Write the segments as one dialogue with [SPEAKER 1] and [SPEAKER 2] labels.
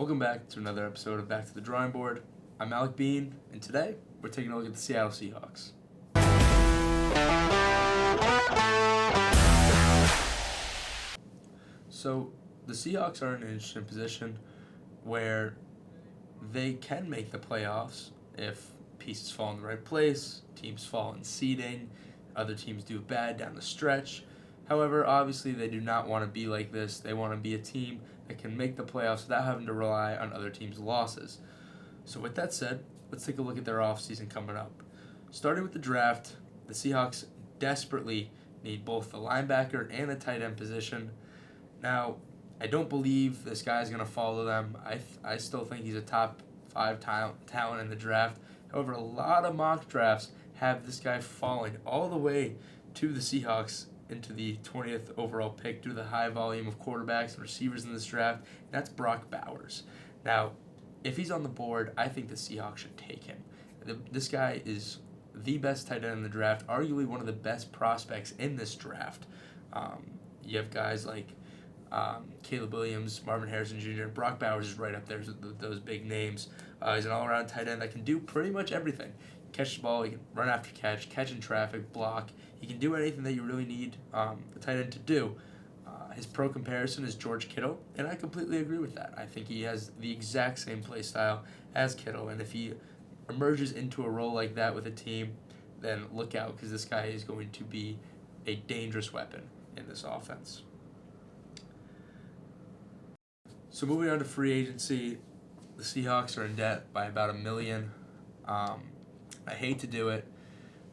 [SPEAKER 1] Welcome back to another episode of Back to the Drawing Board. I'm Alec, and today we're taking a look at the Seattle Seahawks. So, the Seahawks are in an interesting position where they can make the playoffs if pieces fall in the right place, teams fall in seeding, other teams do bad down the stretch. However, obviously they do not want to be like this. They want to be a team that can make the playoffs without having to rely on other teams' losses. So with that said, let's take a look at their offseason coming up. Starting with the draft, the Seahawks desperately need both the linebacker and the tight end position. Now, I don't believe this guy is going to follow them. I still think he's a top 5 talent in the draft. However, a lot of mock drafts have this guy falling all the way to the Seahawks into the 20th overall pick due to the high volume of quarterbacks and receivers in this draft, and that's Brock Bowers. Now, if he's on the board, I think the Seahawks should take him. This guy is the best tight end in the draft, arguably one of the best prospects in this draft. You have guys like Caleb Williams, Marvin Harrison Jr., and Brock Bowers is right up there with those big names. He's an all-around tight end that can do pretty much everything. Catch the ball, he can run after catch in traffic, block. He can do anything that you really need a tight end to do. His pro comparison is George Kittle, and I completely agree with that. I think he has the exact same play style as Kittle, and if he emerges into a role like that with a team, then look out, because this guy is going to be a dangerous weapon in this offense. So moving on to free agency, the Seahawks are in debt by about $1 million. I hate to do it,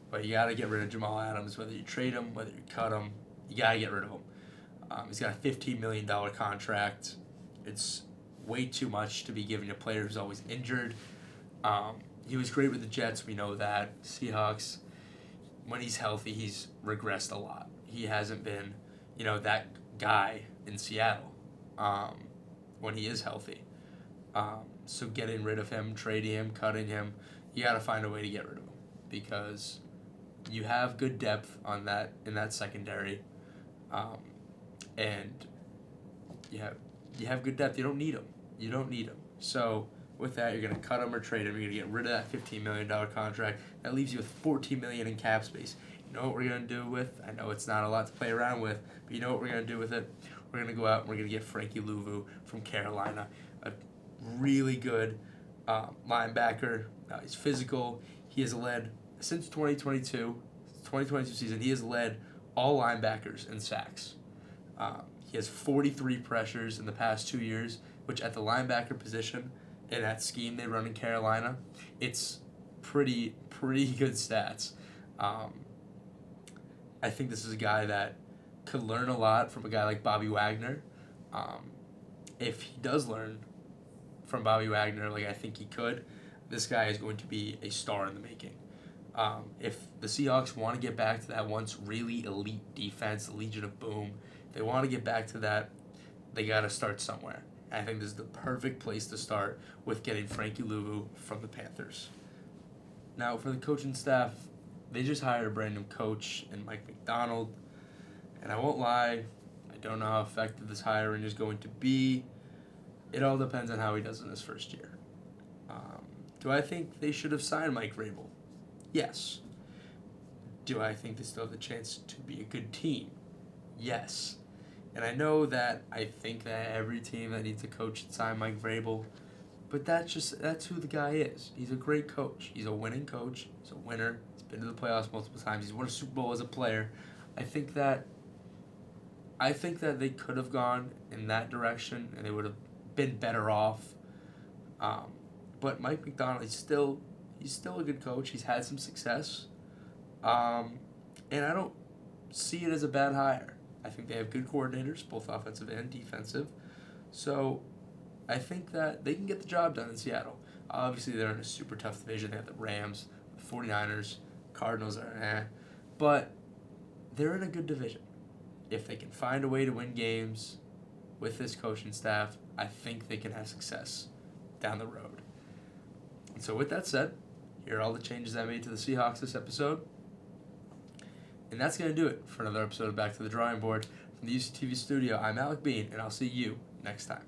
[SPEAKER 1] but you got to get rid of Jamal Adams. Whether you trade him, whether you cut him, you got to get rid of him. He's got a $15 million contract. It's way too much to be given a player who's always injured. He was great with the Jets, we know that. Seahawks, when he's healthy, he's regressed a lot. He hasn't been, that guy in Seattle when he is healthy. So getting rid of him, trading him, cutting him, you got to find a way to get rid of him because you have good depth in that secondary, and you have good depth. You don't need him. So with that, you're gonna cut him or trade him. You're gonna get rid of that $15 million contract. That leaves you with $14 million in cap space. You know what we're gonna do with? I know it's not a lot to play around with, but you know what we're gonna do with it? We're gonna go out and we're gonna get Frankie Louvu from Carolina, a really good linebacker. He's physical. He has led, since 2022 season, he has led all linebackers in sacks. He has 43 pressures in the past 2 years, which at the linebacker position in that scheme they run in Carolina, it's pretty good stats. I think this is a guy that could learn a lot from a guy like Bobby Wagner. If he does learn from Bobby Wagner, like I think he could, this guy is going to be a star in the making. If the Seahawks want to get back to that once really elite defense, the Legion of Boom, if they want to get back to that, they got to start somewhere. I think this is the perfect place to start with getting Frankie Louvu from the Panthers. Now, for the coaching staff, they just hired a brand new coach in Mike McDonald. And I won't lie, I don't know how effective this hiring is going to be. It all depends on how he does in his first year. Do I think they should have signed Mike Vrabel? Yes. Do I think they still have the chance to be a good team? Yes. And I know that I think that every team that needs a coach should sign Mike Vrabel, but that's who the guy is. He's a great coach. He's a winning coach. He's a winner. He's been to the playoffs multiple times. He's won a Super Bowl as a player. I think that they could have gone in that direction and they would have been better off. But Mike McDonald, he's still a good coach. He's had some success. And I don't see it as a bad hire. I think they have good coordinators, both offensive and defensive. So I think that they can get the job done in Seattle. Obviously, they're in a super tough division. They have the Rams, the 49ers, Cardinals are but they're in a good division. If they can find a way to win games with this coaching staff, I think they can have success down the road. And so with that said, here are all the changes I made to the Seahawks this episode. And that's going to do it for another episode of Back to the Drawing Board. From the UCTV studio, I'm Alec, and I'll see you next time.